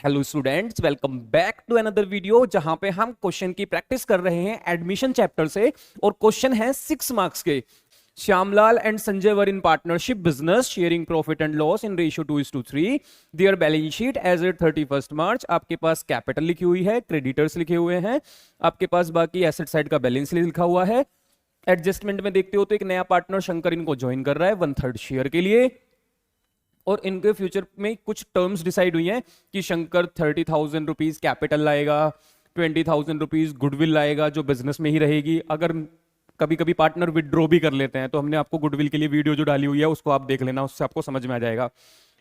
Hello students, welcome back to another video जहां पे हम क्वेश्चन की प्रैक्टिस कर रहे हैं एडमिशन चैप्टर से। और क्वेश्चन है 6 मार्क्स के। Shyamlal and Sanjay were in partnership business sharing profit and loss in ratio 2:3। Their balance sheet as at 31 March. आपके पास कैपिटल लिखी हुई है, क्रेडिटर्स लिखे हुए हैं, आपके पास बाकी एसेट साइड का बैलेंस लिखा हुआ है। एडजस्टमेंट में देखते हो तो एक नया पार्टनर शंकर इनको ज्वाइन कर रहा है 1/3 शेयर के लिए। और इनके फ्यूचर में कुछ टर्म्स डिसाइड हुई हैं कि शंकर 30,000 रुपीज कैपिटल लाएगा, 20,000 रुपीज गुडविल लाएगा जो बिजनेस में ही रहेगी। अगर कभी कभी पार्टनर विदड्रॉ भी कर लेते हैं तो हमने आपको गुडविल के लिए वीडियो जो डाली हुई है उसको आप देख लेना, उससे आपको समझ में आ जाएगा।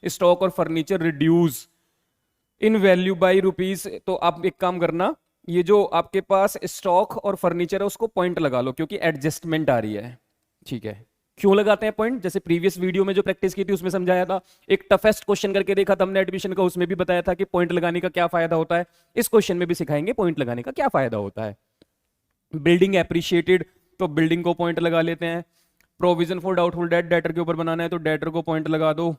स्टॉक और furniture reduce in value by rupees. तो आप एक काम करना, ये जो आपके पास स्टॉक और फर्नीचर है उसको पॉइंट लगा लो क्योंकि एडजस्टमेंट आ रही है। ठीक है, क्यों लगाते हैं पॉइंट? जैसे प्रीवियस वीडियो में जो प्रैक्टिस की थी उसमें समझाया था, एक टफेस्ट क्वेश्चन करके देखा था हमने एडमिशन का, उसमें भी बताया था कि पॉइंट लगाने का क्या फायदा होता है। इस क्वेश्चन में भी सिखाएंगे पॉइंट लगाने का क्या फायदा होता है। बिल्डिंग एप्रिशिएटेड, तो बिल्डिंग को पॉइंट लगा लेते हैं। Provision for doubtful debt, debtor के ऊपर बनाना है तो डेटर को पॉइंट लगा दो।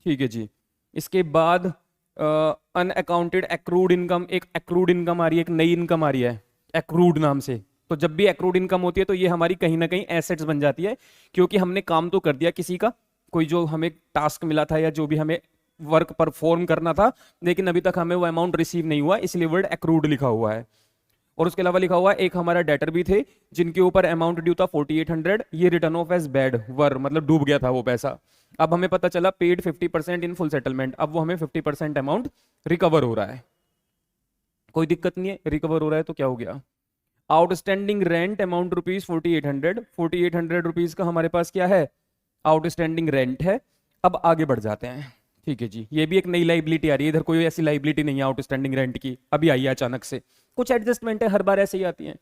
ठीक है जी। इसके बाद अनअकाउंटेड एक्रूड इनकम, एक एक्रूड इनकम आ रही है, एक नई इनकम आ रही है एक्रूड नाम से। तो जब भी एक्रूड इनकम होती है तो ये हमारी कहीं ना कहीं एसेट्स बन जाती है, क्योंकि हमने काम तो कर दिया किसी का, कोई जो हमें टास्क मिला था या जो भी हमें वर्क परफॉर्म करना था, लेकिन अभी तक हमें वो अमाउंट रिसीव नहीं हुआ, इसलिए वर्ड एक्रूड लिखा हुआ है। और उसके अलावा लिखा हुआ है एक हमारा डेटर भी थे जिनके ऊपर अमाउंट ड्यू था 4800, ये रिटर्न ऑफ एज बैड वर, मतलब डूब गया था वो पैसा। अब हमें पता चला पेड 50% इन फुल सेटलमेंट, अब वो हमें 50% अमाउंट रिकवर हो रहा है, कोई दिक्कत नहीं है, रिकवर हो रहा है तो क्या हो गया। Outstanding rent amount rupees 4800, 4800 rupees का हमारे पास क्या है, आउटस्टैंडिंग रेंट है। अब आगे बढ़ जाते हैं। ठीक है जी, ये भी एक नई लाइबिलिटी आ रही है, इधर कोई ऐसी लाइबिलिटी नहीं है आउटस्टैंडिंग रेंट की, अभी आई है अचानक से। कुछ एडजस्टमेंट है, हर बार ऐसे ही आती है।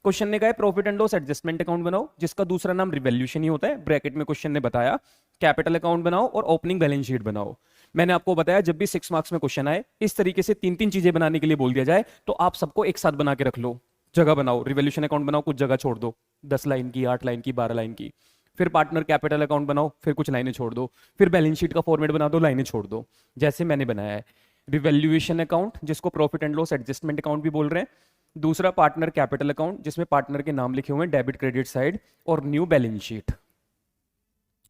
क्वेश्चन ने कहा है profit and loss adjustment account बनाओ, जिसका दूसरा नाम रिवैल्यूएशन ही होता है। ब्रैकेट में क्वेश्चन ने बताया कैपिटल अकाउंट बनाओ और ओपनिंग बैलेंस शीट बनाओ। मैंने आपको बताया जब भी 6 मार्क्स में क्वेश्चन आए इस तरीके से 3-3 चीजें बनाने के लिए बोल दिया जाए तो आप सबको एक साथ बना के रख लो। जगह बनाओ, रिवॉल्यूशन अकाउंट बनाओ, कुछ जगह छोड़ दो, 10 लाइन की, 8 लाइन की, 12 लाइन की। फिर पार्टनर कैपिटल अकाउंट बनाओ, फिर कुछ लाइनें छोड़ दो, फिर बैलेंस शीट का फॉर्मेट बना दो, लाइनें छोड़ दो, जैसे मैंने बनाया है। रिवैल्यूएशन अकाउंट जिसको profit and loss adjustment account भी बोल रहे हैं। दूसरा पार्टनर कैपिटल अकाउंट जिसमें पार्टनर के नाम लिखे हुए हैं, डेबिट क्रेडिट साइड, और न्यू बैलेंस शीट।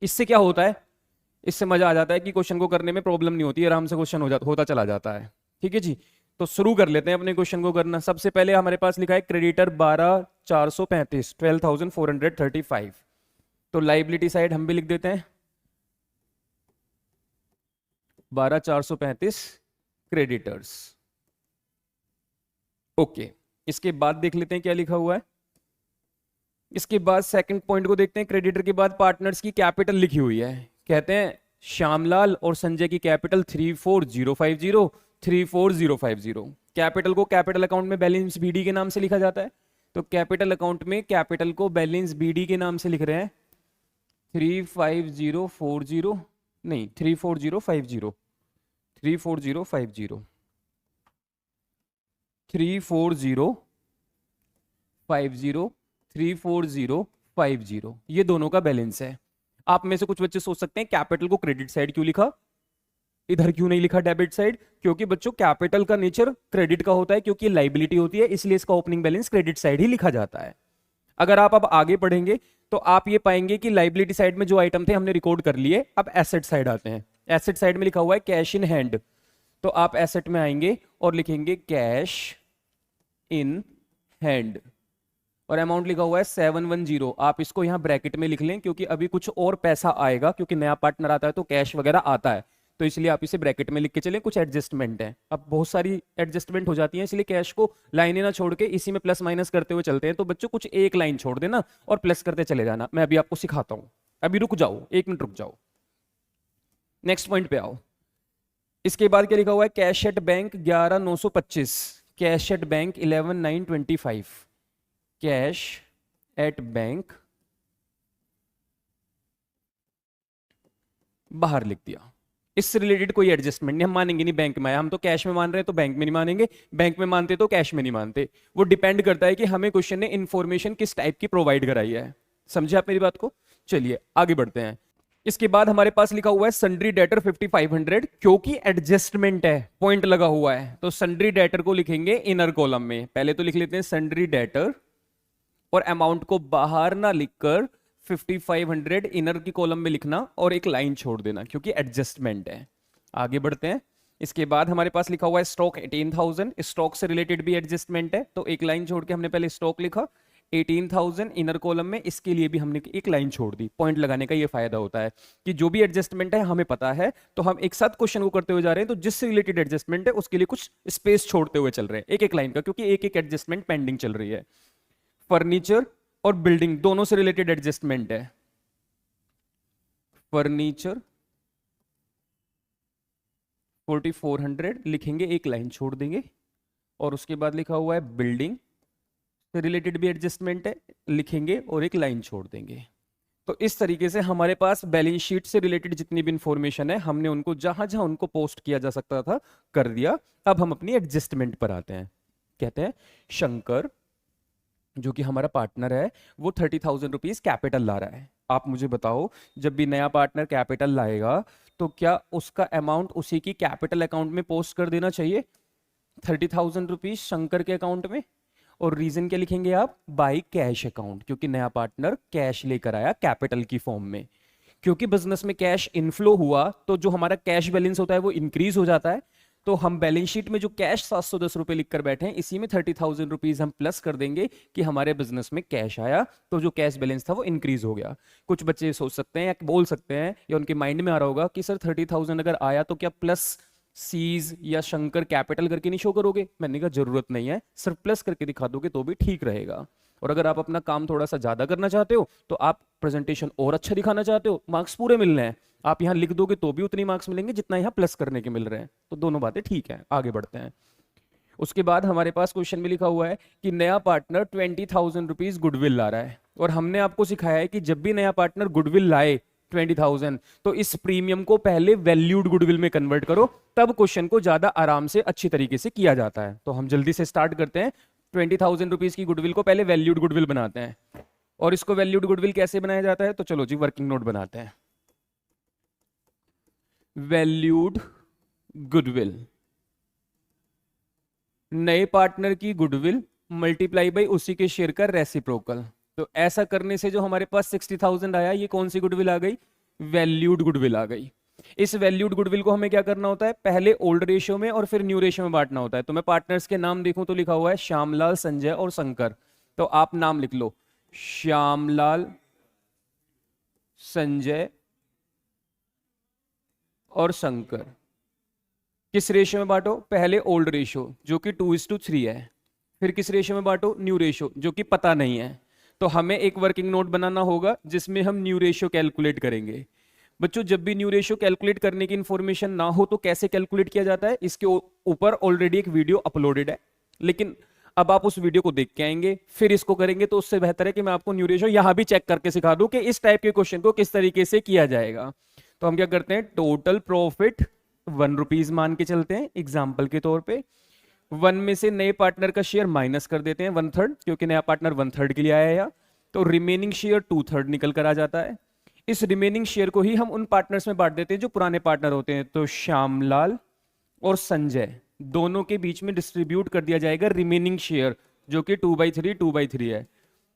इससे क्या होता है, इससे मजा आ जाता है कि क्वेश्चन को करने में प्रॉब्लम नहीं होती, आराम से क्वेश्चन होता चला जाता है। ठीक है जी, तो शुरू कर लेते हैं अपने क्वेश्चन को करना। सबसे पहले हमारे पास लिखा है क्रेडिटर 12,435, 12,435। तो लाइबिलिटी साइड हम भी लिख देते हैं 12,435 क्रेडिटर्स। ओके, इसके बाद देख लेते हैं क्या लिखा हुआ है। इसके बाद सेकंड पॉइंट को देखते हैं, क्रेडिटर के बाद पार्टनर्स की कैपिटल लिखी हुई है। कहते हैं श्यामलाल और संजय की कैपिटल 34,050, 34,050। कैपिटल को कैपिटल अकाउंट में बैलेंस बीडी के नाम से लिखा जाता है, तो कैपिटल अकाउंट में कैपिटल को बैलेंस बीडी के नाम से लिख रहे हैं 35040, नहीं 34050, 34050, 34050, 34050, ये दोनों का बैलेंस है। आप में से कुछ बच्चे सोच सकते हैं कैपिटल को क्रेडिट साइड क्यों लिखा, इधर क्यों नहीं लिखा डेबिट साइड? क्योंकि बच्चों कैपिटल का नेचर क्रेडिट का होता है, क्योंकि ये लाइबिलिटी होती है, इसलिए इसका ओपनिंग बैलेंस क्रेडिट साइड ही लिखा जाता है। अगर आप अब आगे पढ़ेंगे तो आप ये पाएंगे कि लाइबिलिटी साइड में जो आइटम थे हमने रिकॉर्ड कर लिए, अब एसेट साइड आते हैं। एसेट साइड में लिखा हुआ है कैश इन हैंड, तो आप एसेट में आएंगे और लिखेंगे कैश इन हैंड, और अमाउंट लिखा हुआ है 710। आप इसको यहां ब्रैकेट में लिख लें क्योंकि अभी कुछ और पैसा आएगा, क्योंकि नया पार्टनर आता है तो कैश वगैरह आता है, तो इसलिए आप इसे ब्रैकेट में लिख के चलें। कुछ एडजस्टमेंट है, अब बहुत सारी एडजस्टमेंट हो जाती है, इसलिए कैश को लाइनें ना छोड़ के इसी में प्लस माइनस करते हुए चलते हैं। तो बच्चों कुछ एक लाइन छोड़ देना और प्लस करते चले जाना, मैं अभी आपको सिखाता हूं। अभी रुक जाओ, 1 मिनट रुक जाओ, नेक्स्ट पॉइंट पे आओ। इसके बाद क्या लिखा हुआ है, cash at bank 11,925, cash at bank 11,925, cash at bank बाहर लिख दिया। इससे रिलेटेड कोई एडजस्टमेंट नहीं, हम मानेंगे नहीं बैंक में आया, हम तो कैश में मान रहे हैं तो बैंक में नहीं मानेंगे, बैंक में मानते तो कैश में नहीं मानते। वो डिपेंड करता है कि हमें क्वेश्चन ने इंफॉर्मेशन किस टाइप की प्रोवाइड कराई है। समझे आप मेरी बात को? चलिए आगे बढ़ते हैं। इसके बाद हमारे पास लिखा हुआ है सन्ड्री डेटर 5500, क्योंकि एडजस्टमेंट है, पॉइंट लगा हुआ है, तो सन्ड्री डेटर को लिखेंगे इनर कॉलम में। पहले तो लिख लेते हैं सन्ड्री डेटर, और अमाउंट को बाहर ना लिखकर 5500 इनर की कॉलम में लिखना और एक लाइन छोड़ देना, क्योंकि एडजस्टमेंट है। आगे बढ़ते हैं। इसके बाद हमारे पास लिखा हुआ है स्टॉक 18000, स्टॉक से रिलेटेड भी एडजस्टमेंट है, तो एक लाइन छोड़ के हमने पहले स्टॉक लिखा 18000 इनर कॉलम में, इसके लिए भी हमने एक लाइन छोड़ दी। पॉइंट लगाने का ये फायदा होता है कि जो भी एडजस्टमेंट है हमें पता है, तो हम एक साथ क्वेश्चन को करते हुए जा रहे हैं, तो जिससे रिलेटेड एडजस्टमेंट है उसके लिए कुछ स्पेस छोड़ते हुए चल रहे हैं एक एक लाइन का, क्योंकि एक एक एडजस्टमेंट पेंडिंग चल रही है। फर्नीचर और बिल्डिंग दोनों से रिलेटेड एडजस्टमेंट है। फर्नीचर 4400 लिखेंगे, एक लाइन छोड़ देंगे, और उसके बाद लिखा हुआ है बिल्डिंग से रिलेटेड भी एडजस्टमेंट है, लिखेंगे और एक लाइन छोड़ देंगे। तो इस तरीके से हमारे पास बैलेंस शीट से रिलेटेड जितनी भी इंफॉर्मेशन है, हमने उनको जहां जहां उनको पोस्ट किया जा सकता था कर दिया। अब हम अपनी एडजस्टमेंट पर आते हैं। कहते हैं शंकर जो कि हमारा पार्टनर है, वो 30,000 रुपीज कैपिटल ला रहा है। आप मुझे बताओ, जब भी नया पार्टनर कैपिटल लाएगा तो क्या उसका अमाउंट उसी की कैपिटल अकाउंट में पोस्ट कर देना चाहिए, 30,000 रुपीज शंकर के अकाउंट में? और रीजन क्या लिखेंगे आप? बाई कैश अकाउंट, क्योंकि नया पार्टनर कैश लेकर आया कैपिटल की फॉर्म में। क्योंकि बिजनेस में कैश इनफ्लो हुआ तो जो हमारा कैश बैलेंस होता है वो इंक्रीज हो जाता है, तो हम बैलेंस शीट में जो कैश 710 रुपए लिखकर बैठे हैं, इसी में 30,000 रुपीज हम प्लस कर देंगे कि हमारे बिजनेस में कैश आया, तो जो कैश बैलेंस था वो इंक्रीज हो गया। कुछ बच्चे सोच सकते हैं या बोल सकते हैं या उनके माइंड में आ रहा होगा कि सर 30,000 अगर आया तो क्या प्लस सीज या शंकर कैपिटल करके नहीं शो करोगे? मैंने कहा जरूरत नहीं है, सिर्फ प्लस करके दिखा दोगे तो भी ठीक रहेगा। और अगर आप अपना काम थोड़ा सा ज्यादा करना चाहते हो, तो आप प्रेजेंटेशन और अच्छा दिखाना चाहते हो, मार्क्स पूरे मिल रहे हैं, आप यहां लिख दोगे तो भी उतनी मार्क्स मिलेंगे जितना यहां प्लस करने के मिल रहे हैं। तो दोनों बातें ठीक है। आगे बढ़ते हैं। उसके बाद हमारे पास क्वेश्चन में लिखा हुआ है कि नया पार्टनर 20,000 रुपीज गुडविल ला रहा है, और हमने आपको सिखाया है कि जब भी नया पार्टनर गुडविल लाए 20,000, तो इस प्रीमियम को पहले वैल्यूड गुडविल में कन्वर्ट करो, तब क्वेश्चन को ज्यादा आराम से अच्छी तरीके से किया जाता है। तो हम जल्दी से स्टार्ट करते हैं। 20,000 रुपीज की गुडविल को पहले वैल्यूड गुडविल बनाते हैं, और इसको वैल्यूड गुडविल कैसे बनाया जाता है? तो चलो जी वर्किंग नोट बनाते हैं। वैल्यूड गुडविल, नए पार्टनर की गुडविल मल्टीप्लाई बाई उसी के शेयर का रेसिप्रोकल। तो ऐसा करने से जो हमारे पास 60,000 आया, ये कौन सी गुडविल आ गई? वैल्यूड गुडविल आ गई। इस वैल्यूड गुडविल को हमें क्या करना होता है? पहले ओल्ड रेशियो में और फिर न्यू रेशियो में बांटना होता है। तो मैं पार्टनर्स के नाम देखूं तो लिखा हुआ है श्यामलाल, संजय और शंकर। तो आप नाम लिख लो, श्यामलाल, संजय और शंकर। किस रेशियो में बांटो? पहले ओल्ड रेशियो जो कि 2:3 है, फिर किस रेशियो में बांटो? न्यू रेशियो जो कि पता नहीं है। तो हमें एक वर्किंग नोट बनाना होगा जिसमें हम न्यू रेशियो कैलकुलेट करेंगे। बच्चों जब भी न्यू रेशियो कैलकुलेट करने की इंफॉर्मेशन ना हो तो कैसे कैलकुलेट किया जाता है, इसके ऊपर ऑलरेडी एक वीडियो अपलोडेड है, लेकिन अब आप उस वीडियो को देख के आएंगे फिर इसको करेंगे, तो उससे बेहतर है कि मैं आपको न्यू रेशियो यहां भी चेक करके सिखा दूं कि इस टाइप के क्वेश्चन को किस तरीके से किया जाएगा। तो हम क्या करते हैं? टोटल प्रॉफिट 1 रुपीज मान के चलते हैं एग्जाम्पल के तौर पे। 1 में से नए पार्टनर का शेयर माइनस कर देते हैं 1/3, क्योंकि नया पार्टनर 1/3 के लिए आया है, तो रिमेनिंग शेयर 2/3 निकल कर आ जाता है। इस रिमेनिंग शेयर को ही हम उन पार्टनर्स में बांट देते हैं जो पुराने पार्टनर होते हैं। तो श्यामलाल और संजय दोनों के बीच में डिस्ट्रीब्यूट कर दिया जाएगा रिमेनिंग शेयर, जो कि 2/3 है।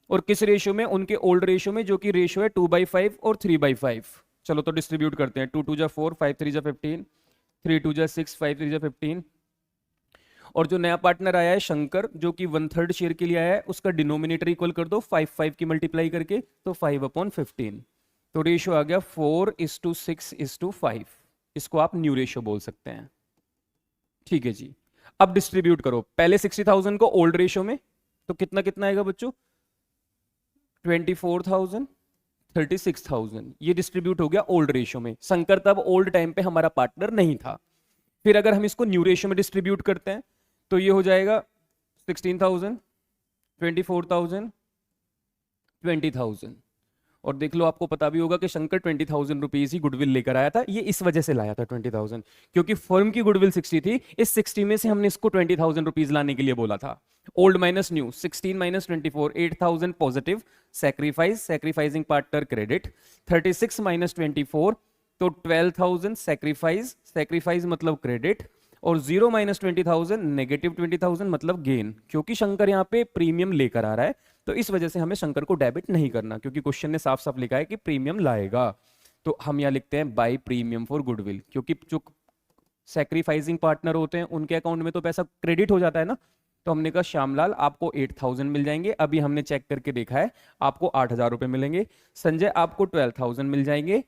और किस रेशियो में? उनके ओल्ड रेशियो में, जो कि रेशियो है 2/5 और 3/5। चलो तो डिस्ट्रीब्यूट करते हैं। 2 2 जा 4, 5 3 जा 15, 3 2 जा 6, 5 3 जा 15। और जो नया पार्टनर आया है शंकर, जो कि 1/3 शेयर के लिए आया है, उसका डिनोमिनेटर इक्वल कर दो 5 की मल्टीप्लाई करके, तो 5/15। तो रेशियो आ गया 4:6:5। इसको आप न्यू रेशियो बोल सकते हैं। ठीक है जी। अब डिस्ट्रीब्यूट करो, पहले 60,000 को ओल्ड रेशियो में, तो कितना कितना आएगा बच्चों? 24,000, 36,000। ये डिस्ट्रीब्यूट हो गया ओल्ड रेशियो में। शंकर तब ओल्ड टाइम पे हमारा पार्टनर नहीं था। फिर अगर हम इसको न्यू रेशियो में डिस्ट्रीब्यूट करते हैं तो ये हो जाएगा 16,000, 24,000, 20,000। और देख लो, आपको पता भी होगा कि शंकर 20,000 रुपीज ही गुडविल लेकर आया था। ये इस वजह से लाया था 20,000, क्योंकि फर्म की गुडविल 60 थी। इस 60 में से हमने इसको 20,000 रुपीज लाने के लिए बोला था। Old minus new, 16 minus 24, 8,000 positive, sacrifice, sacrificing partner credit. 36 minus 24 तो 12,000 सैक्रिफाइस, सैक्रिफाइस मतलब क्रेडिट। और 0 माइनस 20,000 नेगेटिव 20,000 मतलब गेन, क्योंकि शंकर यहाँ पे प्रीमियम लेकर आ रहा है, तो इस वजह से हमें शंकर को डेबिट नहीं करना, क्योंकि क्वेश्चन ने साफ साफ लिखा है कि प्रीमियम लाएगा। तो हम यहाँ लिखते हैं बाय प्रीमियम फॉर गुडविल, क्योंकि जो सैक्रिफाइसिंग पार्टनर होते हैं उनके अकाउंट में तो पैसा क्रेडिट हो जाता है ना। तो हमने कहा श्यामलाल आपको 8,000 मिल जाएंगे, अभी हमने चेक करके देखा है आपको 8,000 रुपए मिलेंगे। संजय आपको 12,000 मिल जाएंगे।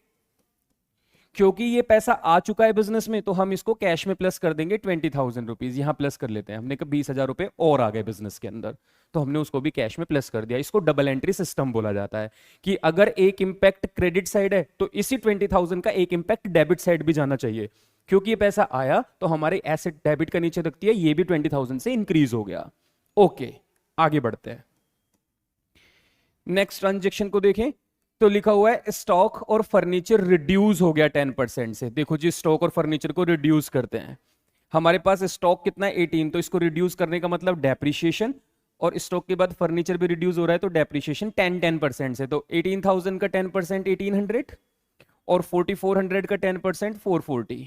क्योंकि ये पैसा आ चुका है बिजनेस में, तो हम इसको कैश में प्लस कर देंगे 20,000 रुपीज, यहां प्लस कर लेते हैं। हमने कहा 20,000 रुपए और आ गए बिजनेस के अंदर, तो हमने उसको भी कैश में प्लस कर दिया। इसको डबल एंट्री सिस्टम बोला जाता है, कि अगर एक इंपैक्ट क्रेडिट साइड है तो इसी 20,000 का एक इंपैक्ट डेबिट साइड भी जाना चाहिए। क्योंकि ये पैसा आया तो हमारे एसेट डेबिट का नीचे रखती है, ये भी 20,000 से इंक्रीज हो गया। ओके, आगे बढ़ते हैं। नेक्स्ट ट्रांजेक्शन को देखें तो लिखा हुआ है स्टॉक और फर्नीचर रिड्यूस हो गया 10% से। देखो जी, स्टॉक और फर्नीचर को रिड्यूस करते हैं। हमारे पास स्टॉक कितना है 18, तो इसको रिड्यूस करने का मतलब डेप्रिशिएशन, और स्टॉक के बाद फर्नीचर भी रिड्यूस हो रहा है तो डेप्रिशिएशन 10% से। तो 18,000 का 10% 1,800 और 4,400 का 10% 440।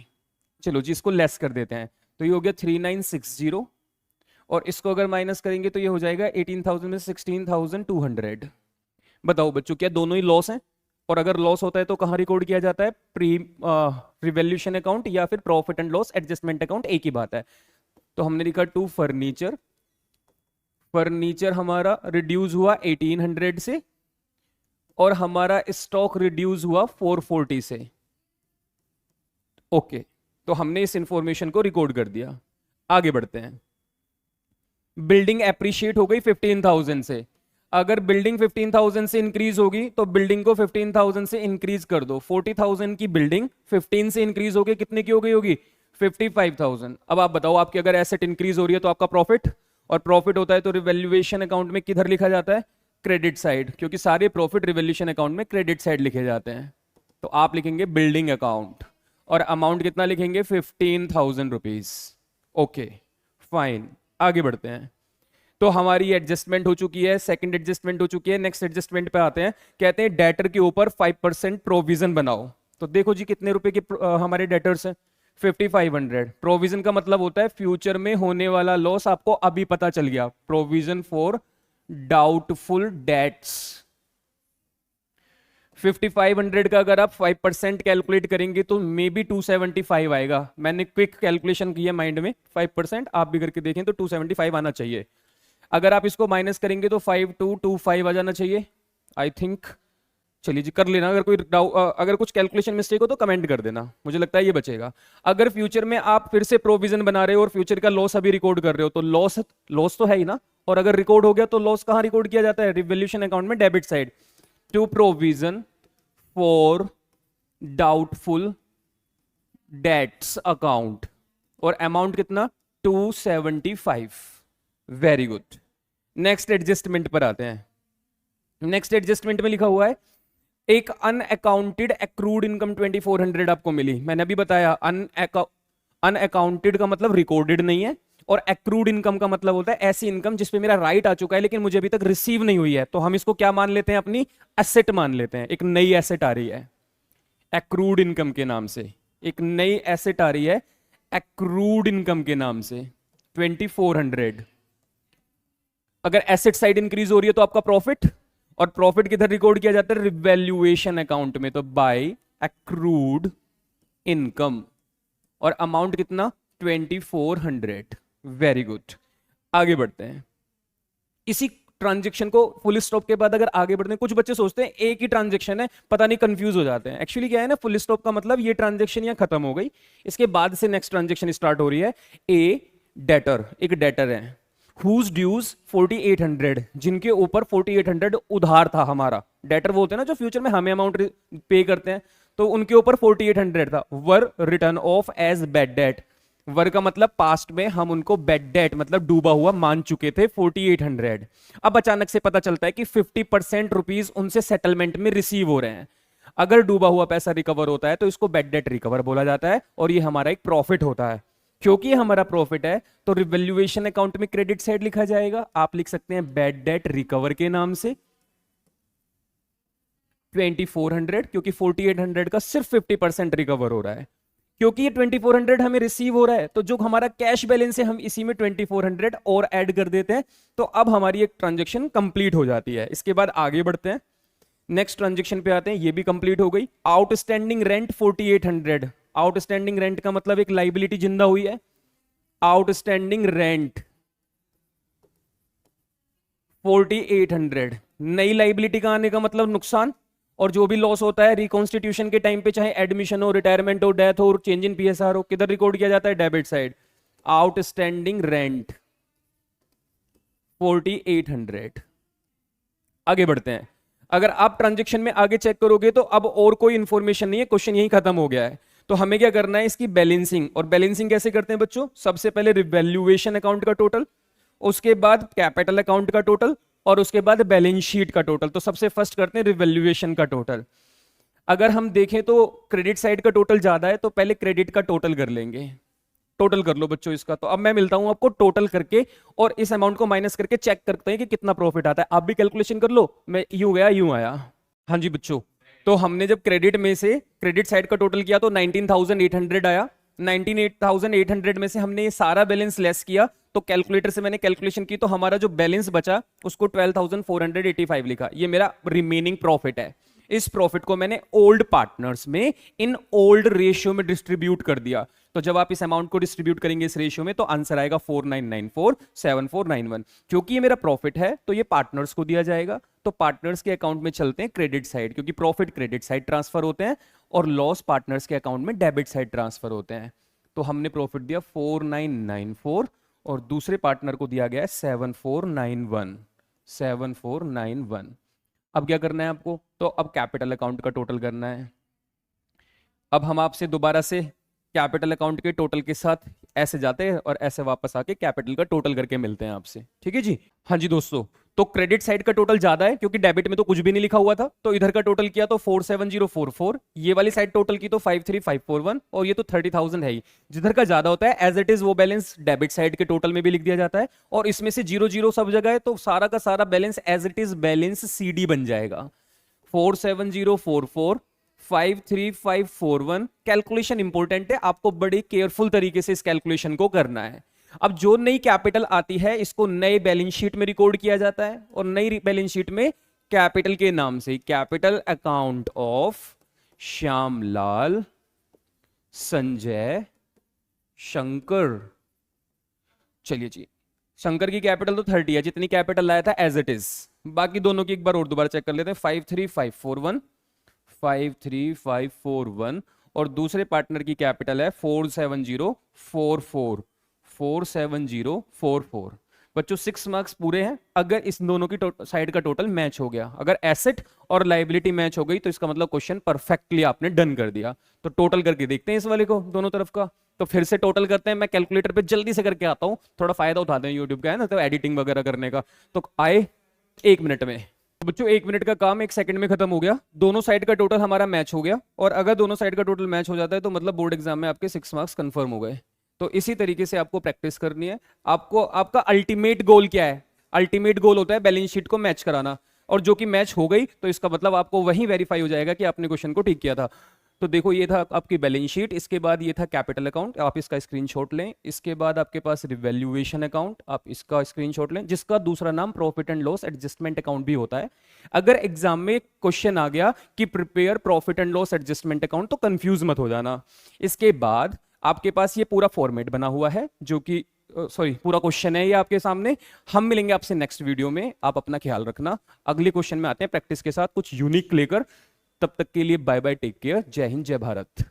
चलो जी, इसको लेस कर देते हैं, तो ये हो गया 3,960, और इसको अगर माइनस करेंगे तो ये हो जाएगा 18,000 में 16,200। बताओ बच्चों, क्या दोनों ही लॉस हैं? और अगर लॉस होता है तो कहां रिकॉर्ड किया जाता है? प्री रिवैल्यूएशन अकाउंट या फिर profit and loss adjustment account, एक ही बात है। तो हमने लिखा टू फर्नीचर, फर्नीचर हमारा रिड्यूस हुआ 1,800 से, और हमारा स्टॉक रिड्यूस हुआ 440 से। ओके, तो हमने इस इंफॉर्मेशन को रिकॉर्ड कर दिया। आगे बढ़ते हैं। बिल्डिंग एप्रिशिएट हो गई 15,000 से। अगर बिल्डिंग 15,000 से इंक्रीज होगी तो बिल्डिंग को 15,000 से इंक्रीज कर दो। 40,000 की बिल्डिंग 15 से इंक्रीज होगी, कितने की हो गई होगी? 55,000। अब आप बताओ, आपकी अगर एसेट इंक्रीज हो रही है तो आपका प्रॉफिट, और प्रॉफिट होता है तो रिवैल्यूएशन अकाउंट में किधर लिखा जाता है? क्रेडिट साइड, क्योंकि सारे प्रॉफिट रिवैल्यूएशन अकाउंट में क्रेडिट साइड लिखे जाते हैं। तो आप लिखेंगे बिल्डिंग अकाउंट, और अमाउंट कितना लिखेंगे? 15,000 रुपीज। ओके फाइन, आगे बढ़ते हैं। तो हमारी एडजस्टमेंट हो चुकी है, सेकंड एडजस्टमेंट हो चुकी है। नेक्स्ट एडजस्टमेंट पे आते हैं। कहते हैं डेटर के ऊपर 5% प्रोविजन बनाओ। तो देखो जी, कितने रुपए के हमारे डेटर्स हैं? 5,500। प्रोविजन का मतलब होता है फ्यूचर में होने वाला लॉस आपको अभी पता चल गया। Provision for doubtful dates. 5,500 का अगर आप 5% कैलकुलेट करेंगे तो मे बी 275 आएगा। मैंने क्विक कैलकुलेशन की है माइंड में, 5% आप भी करके देखें तो 275 आना चाहिए। अगर आप इसको माइनस करेंगे तो 5,225 आ जाना चाहिए, आई थिंक। चलिए जी, कर लेना। अगर कुछ कैलकुलेशन मिस्टेक हो तो कमेंट कर देना, मुझे लगता है ये बचेगा। अगर फ्यूचर में आप फिर से प्रोविजन बना रहे हो और फ्यूचर का लॉस अभी रिकॉर्ड कर रहे हो, तो लॉस तो है ही ना। और अगर रिकॉर्ड हो गया तो लॉस कहां रिकॉर्ड किया जाता है? रिवैल्यूएशन अकाउंट में, debit side. To provision for doubtful debts account, और अमाउंट कितना? 275। Very good. नेक्स्ट एडजस्टमेंट पर आते हैं। नेक्स्ट एडजस्टमेंट में लिखा हुआ है एक अनअकाउंटेड एक्रूड इनकम 2,400 आपको मिली। मैंने अभी बताया अनअकाउंटेड का मतलब रिकॉर्डेड नहीं है, और एक्रूड इनकम का मतलब होता है ऐसी इनकम जिसपे मेरा राइट आ चुका है लेकिन मुझे अभी तक रिसीव नहीं हुई है। तो हम इसको क्या मान लेते हैं? अपनी एसेट मान लेते हैं। एक नई एसेट आ रही है एक्रूड इनकम के नाम से, एक नई एसेट आ रही है एक्रूड इनकम के नाम से 2,400। अगर एसेट साइड इंक्रीज हो रही है तो आपका प्रॉफिट, और प्रॉफिट किधर रिकॉर्ड किया जाता है? रिवैल्यूएशन अकाउंट में। तो बाय एक्रूड इनकम, और अमाउंट कितना? 2,400। वेरी गुड, आगे बढ़ते हैं। इसी ट्रांजेक्शन को फुल स्टॉप के बाद अगर आगे बढ़ते हैं, कुछ बच्चे सोचते हैं एक ही ट्रांजेक्शन है, पता नहीं, कंफ्यूज हो जाते हैं। एक्चुअली क्या है ना, फुल स्टॉप का मतलब ये ट्रांजेक्शन यहाँ खत्म हो गई, इसके बाद से नेक्स्ट ट्रांजेक्शन स्टार्ट हो रही है। ए डेटर, एक डेटर है whose dues 4,800, जिनके ऊपर 4,800 उधार था हमारा। डेटर वो होते हैं ना जो फ्यूचर में हमें अमाउंट पे करते हैं, तो उनके ऊपर 4,800 था। वर return of age bad debt. वर का मतलब पास्ट में हम उनको बेड डेट मतलब डूबा हुआ मान चुके थे 4800। अब अचानक से पता चलता है कि 50% रुपीज उनसे सेटलमेंट में रिसीव हो रहे हैं। अगर डूबा हुआ पैसा रिकवर होता है तो इसको बेड डेट रिकवर बोला जाता है और ये हमारा एक प्रॉफिट होता है। क्योंकि हमारा प्रॉफिट है तो रिवैल्यूएशन अकाउंट में क्रेडिट साइड लिखा जाएगा। आप लिख सकते हैं बेड डेट रिकवर के नाम से 2400, क्योंकि 4800 का सिर्फ 50% रिकवर हो रहा है। क्योंकि ये 2400 हमें रिसीव हो रहा है तो जो हमारा कैश बैलेंस है हम इसी में 2400 और ऐड कर देते हैं, तो अब हमारी एक ट्रांजेक्शन कंप्लीट हो जाती है। इसके बाद आगे बढ़ते हैं, नेक्स्ट ट्रांजेक्शन पे आते हैं। ये भी कंप्लीट हो गई। Outstanding rent 4800। आउटस्टैंडिंग रेंट का मतलब एक लाइबिलिटी जिंदा हुई है। Outstanding rent 4800। नई लाइबिलिटी का आने का मतलब नुकसान, और जो भी लॉस होता है रिकॉन्स्टिट्यूशन के टाइम पे, चाहे एडमिशन हो, रिटायरमेंट हो, डेथ हो, चेंज इन पीएसआर हो, किधर रिकॉर्ड किया जाता है? Debit side. Outstanding rent 4800। आगे बढ़ते हैं। अगर आप ट्रांजेक्शन में आगे चेक करोगे तो अब और कोई इंफॉर्मेशन नहीं है, क्वेश्चन यही खत्म हो गया है। तो हमें क्या करना है? इसकी बैलेंसिंग। और बैलेंसिंग कैसे करते हैं बच्चों? सबसे पहले रिवैल्यूएशन अकाउंट का टोटल, उसके बाद कैपिटल अकाउंट का टोटल, और उसके बाद बैलेंस शीट का टोटल। तो सबसे फर्स्ट करते हैं रिवैल्यूएशन का टोटल। अगर हम देखें तो क्रेडिट साइड का टोटल ज्यादा है तो पहले क्रेडिट का टोटल कर लेंगे। टोटल कर लो बच्चों इसका। तो अब मैं मिलता हूं आपको टोटल करके, और इस अमाउंट को माइनस करके चेक करते हैं कि कितना प्रॉफिट आता है। आप भी कैलकुलेशन कर लो। मैं यूं गया यूं आया। हाँ जी बच्चों, तो हमने जब क्रेडिट में से क्रेडिट साइड का टोटल किया तो 19,800 आया। 19,800 में से हमने ये सारा बैलेंस लेस किया, तो कैलकुलेटर से मैंने कैलकुलेशन की तो हमारा जो बैलेंस बचा उसको 12,485 लिखा। ये मेरा रिमेनिंग प्रॉफिट है। इस प्रॉफिट को मैंने ओल्ड पार्टनर्स में इन ओल्ड रेशियो में डिस्ट्रीब्यूट कर दिया। तो जब आप इस अमाउंट को डिस्ट्रीब्यूट करेंगे इस रेशियो में तो आंसर आएगा 49947491। क्योंकि ये मेरा प्रॉफिट है तो ये पार्टनर्स को दिया जाएगा। तो पार्टनर्स के अकाउंट में चलते हैं क्रेडिट साइड, क्योंकि प्रॉफिट क्रेडिट साइड ट्रांसफर होते हैं और लॉस पार्टनर्स के अकाउंट में डेबिट साइड ट्रांसफर होते हैं। तो हमने प्रॉफिट दिया 4994 और दूसरे पार्टनर को दिया गया है 7491। अब क्या करना है आपको? तो अब कैपिटल अकाउंट का टोटल करना है। अब हम आपसे दोबारा से कैपिटल अकाउंट के टोटल के साथ ऐसे जाते हैं और ऐसे वापस आके कैपिटल का टोटल करके मिलते हैं आपसे। ठीक है जी? हाँ जी दोस्तों, तो क्रेडिट साइड का टोटल ज्यादा है क्योंकि डेबिट में तो कुछ भी नहीं लिखा हुआ था, तो इधर का टोटल किया तो 47044। ये वाली साइड टोटल की तो 53541, और ये तो 30,000 है ही। जिधर का ज्यादा होता है एज इट इज वो बैलेंस डेबिट साइड के टोटल में भी लिख दिया जाता है, और इसमें से 0 सब जगह है तो सारा का सारा balance as it is balance CD बन जाएगा। 47044 53541। कैलकुलेशन इंपॉर्टेंट है, आपको बड़ी केयरफुल तरीके से इस कैलकुलेशन को करना है। अब जो नई कैपिटल आती है इसको नए बैलेंस शीट में रिकॉर्ड किया जाता है, और नई बैलेंस शीट में कैपिटल के नाम से capital account of Shyamlal Sanjay Shankar. चलिए जी, शंकर की कैपिटल तो 30 है, जितनी कैपिटल लाया था एज इट इज। बाकी दोनों की एक बार और दोबारा चेक कर लेते हैं। 53541 और दूसरे पार्टनर की कैपिटल है 47044। बच्चों 6 मार्क्स पूरे हैं अगर इस दोनों की साइड का टोटल मैच हो गया। अगर एसेट और लाइबिलिटी मैच हो गई तो इसका मतलब क्वेश्चन परफेक्टली आपने डन कर दिया। तो टोटल करके देखते हैं इस वाले को, दोनों तरफ का। तो फिर से टोटल करते हैं। मैं कैलकुलेटर पे जल्दी से करके आता हूं, थोड़ा फायदा उठाते हैं यूट्यूब का, है ना, तो एडिटिंग वगैरह करने का। तो आए 1 मिनट में। तो बच्चों 1 मिनट का काम 1 सेकंड में खत्म हो गया। दोनों साइड का टोटल हमारा मैच हो गया, और अगर दोनों साइड का टोटल मैच हो जाता है तो मतलब बोर्ड एग्जाम में आपके 6 मार्क्स कंफर्म हो गए। तो इसी तरीके से आपको प्रैक्टिस करनी है। आपको आपका अल्टीमेट गोल क्या है? अल्टीमेट गोल होता है बैलेंस शीट को मैच कराना, और जो कि मैच हो गई तो इसका मतलब आपको वहीं वेरीफाई हो जाएगा कि आपने क्वेश्चन को ठीक किया था। तो देखो ये था आपकी बैलेंस शीट, इसके बाद ये था कैपिटल अकाउंट, आप इसका स्क्रीनशॉट लें। इसके बाद आपके पास रिवैल्यूएशन अकाउंट, आप इसका स्क्रीनशॉट लें, जिसका दूसरा नाम profit and loss adjustment account भी होता है। अगर एग्जाम में क्वेश्चन आ गया कि prepare profit and loss adjustment account, तो कंफ्यूज मत हो जाना। इसके बाद आपके पास ये पूरा फॉर्मेट बना हुआ है, जो कि पूरा क्वेश्चन है ये आपके सामने। हम मिलेंगे आपसे नेक्स्ट वीडियो में, आप अपना ख्याल रखना। अगले क्वेश्चन में आते हैं प्रैक्टिस के साथ कुछ यूनिक लेकर। तब तक के लिए बाय बाय, टेक केयर, जय हिंद, जय भारत।